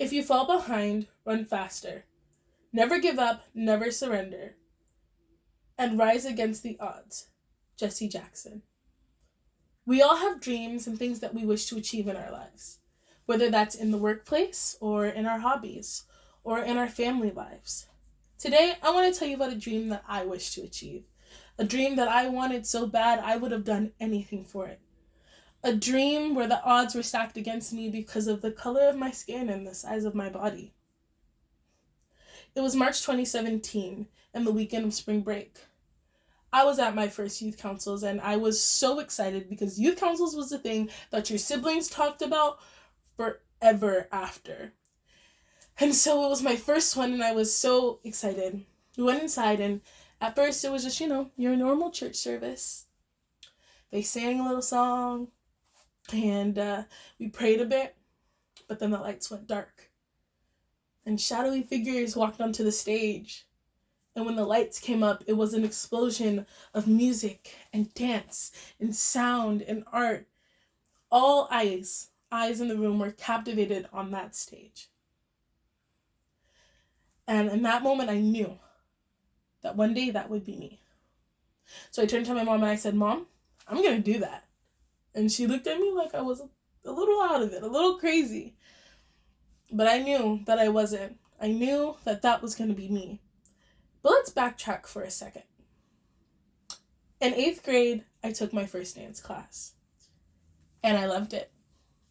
If you fall behind, run faster. Never give up, never surrender. And rise against the odds. Jesse Jackson. We all have dreams and things that we wish to achieve in our lives, whether that's in the workplace or in our hobbies or in our family lives. Today, I want to tell you about a dream that I wish to achieve. A dream that I wanted so bad I would have done anything for it. A dream where the odds were stacked against me because of the color of my skin and the size of my body. It was March 2017 and the weekend of spring break. I was at my first youth councils and I was so excited because youth councils was the thing that your siblings talked about forever after. And so it was my first one and I was so excited. We went inside and at first it was just, your normal church service. They sang a little song and we prayed a bit, but then the lights went dark. And shadowy figures walked onto the stage. And when the lights came up, it was an explosion of music and dance and sound and art. All eyes in the room were captivated on that stage. And in that moment, I knew that one day that would be me. So I turned to my mom and I said, Mom, I'm going to do that. And she looked at me like I was a little out of it, a little crazy. But I knew that I wasn't. I knew that that was going to be me. But let's backtrack for a second. In 8th grade, I took my first dance class. And I loved it.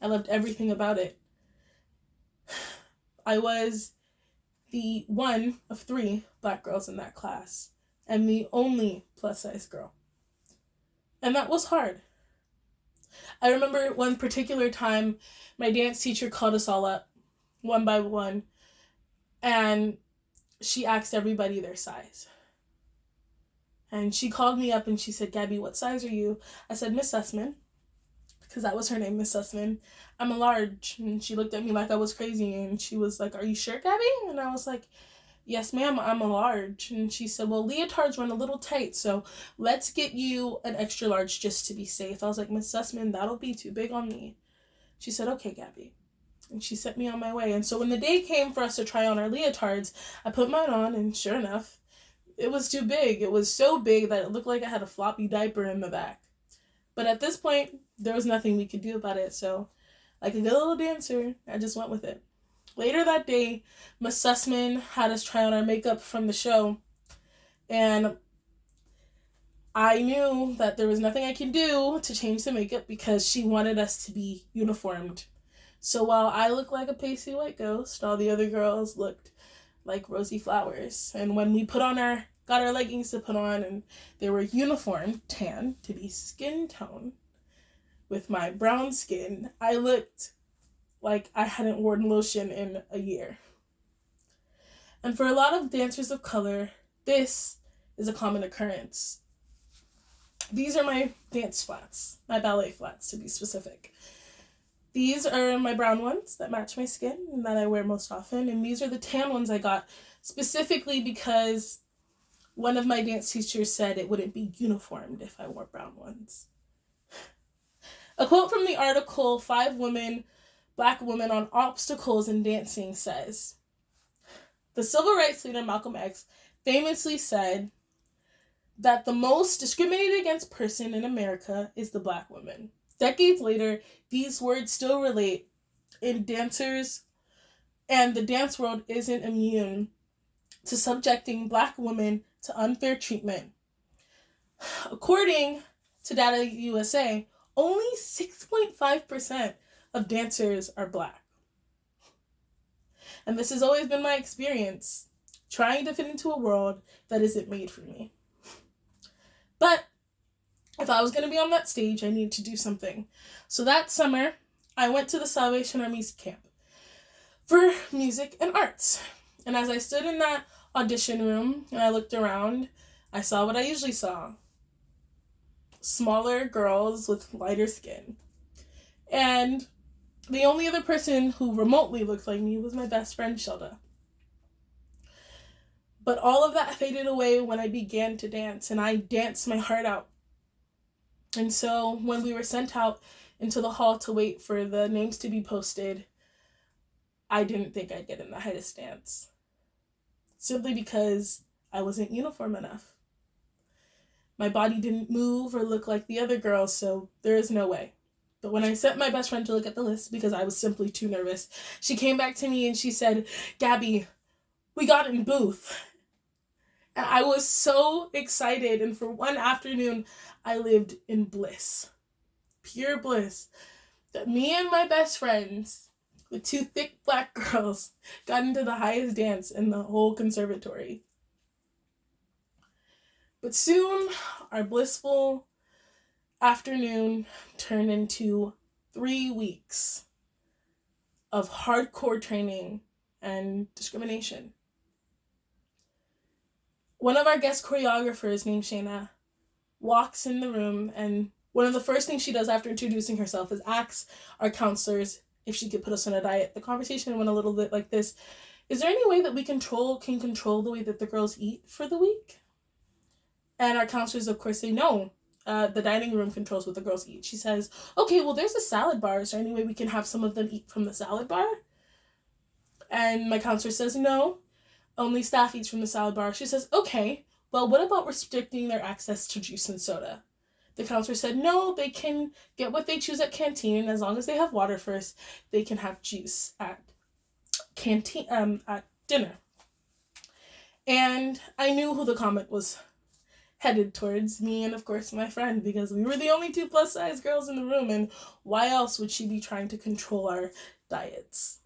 I loved everything about it. I was the one of 3 black girls in that class. And the only plus-size girl. And that was hard. I remember one particular time, my dance teacher called us all up, one by one. And she asked everybody their size. And she called me up and she said, Gabby, what size are you? I said, Miss Sussman, because that was her name, Miss Sussman. I'm a large. And she looked at me like I was crazy. And she was like, are you sure, Gabby? And I was like, yes, ma'am, I'm a large. And she said, well, leotards run a little tight, so let's get you an extra large just to be safe. I was like, Miss Sussman, that'll be too big on me. She said, okay, Gabby. And she sent me on my way. And so when the day came for us to try on our leotards, I put mine on, and sure enough, it was too big. It was so big that it looked like I had a floppy diaper in the back. But at this point, there was nothing we could do about it. So like a good little dancer, I just went with it. Later that day, Miss Sussman had us try on our makeup from the show. And I knew that there was nothing I could do to change the makeup because she wanted us to be uniformed. So while I looked like a pasty white ghost, all the other girls looked like rosy flowers. And when we got our leggings to put on, and they were uniform, tan, to be skin tone, with my brown skin, I looked like I hadn't worn lotion in a year. And for a lot of dancers of color, this is a common occurrence. These are my dance flats, my ballet flats to be specific. These are my brown ones that match my skin and that I wear most often. And these are the tan ones I got specifically because one of my dance teachers said it wouldn't be uniformed if I wore brown ones. A quote from the article, 5 Black Women on Obstacles in Dancing says, the civil rights leader Malcolm X famously said that the most discriminated against person in America is the Black woman. Decades later, these words still relate in dancers, and the dance world isn't immune to subjecting Black women to unfair treatment. According to Data USA, only 6.5% of dancers are Black. And this has always been my experience, trying to fit into a world that isn't made for me. But if I was going to be on that stage, I needed to do something. So that summer, I went to the Salvation Army's camp for music and arts. And as I stood in that audition room and I looked around, I saw what I usually saw. Smaller girls with lighter skin. And the only other person who remotely looked like me was my best friend, Shelda. But all of that faded away when I began to dance, and I danced my heart out. And so when we were sent out into the hall to wait for the names to be posted, I didn't think I'd get in the highest dance. Simply because I wasn't uniform enough. My body didn't move or look like the other girls, so there is no way. But when I sent my best friend to look at the list because I was simply too nervous, she came back to me and she said, "Gabby, we got in booth." And I was so excited. And for one afternoon, I lived in bliss. Pure bliss. That me and my best friends, the two thick black girls, got into the highest dance in the whole conservatory. But soon, our blissful afternoon turned into 3 weeks of hardcore training and discrimination. One of our guest choreographers named Shayna walks in the room, and one of the first things she does after introducing herself is ask our counselors if she could put us on a diet. The conversation went a little bit like this: is there any way that we can control the way that the girls eat for the week? And our counselors, of course, say no. The dining room controls what the girls eat. She says, okay, well, there's a salad bar. Is there any way we can have some of them eat from the salad bar? And my counselor says, no, only staff eats from the salad bar. She says, okay, well, what about restricting their access to juice and soda? The counselor said, no, they can get what they choose at canteen. As long as they have water first, they can have juice at at dinner. And I knew who the comment was headed towards: me and, of course, my friend, because we were the only 2 plus size girls in the room, and why else would she be trying to control our diets?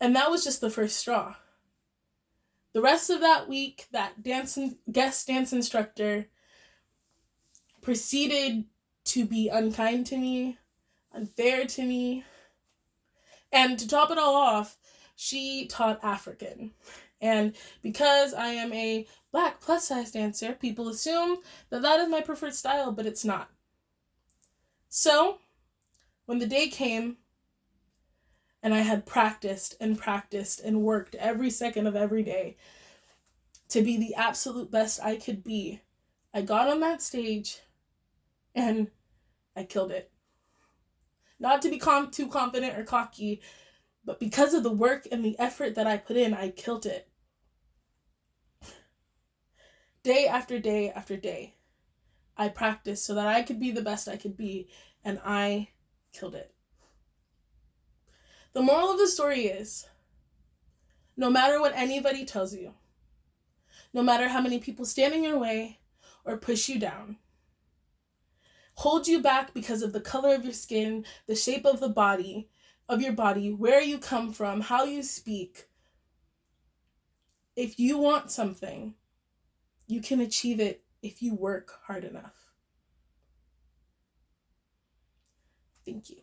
And that was just the first straw. The rest of that week, that guest dance instructor proceeded to be unkind to me, unfair to me, and to top it all off, she taught African. And because I am a black plus-size dancer, people assume that that is my preferred style, but it's not. So, when the day came, and I had practiced and worked every second of every day to be the absolute best I could be, I got on that stage, and I killed it. Not to be too confident or cocky, but because of the work and the effort that I put in, I killed it. Day after day after day, I practiced so that I could be the best I could be, and I killed it. The moral of the story is, no matter what anybody tells you, no matter how many people stand in your way or push you down, hold you back because of the color of your skin, the shape of your body, where you come from, how you speak, if you want something, you can achieve it if you work hard enough. Thank you.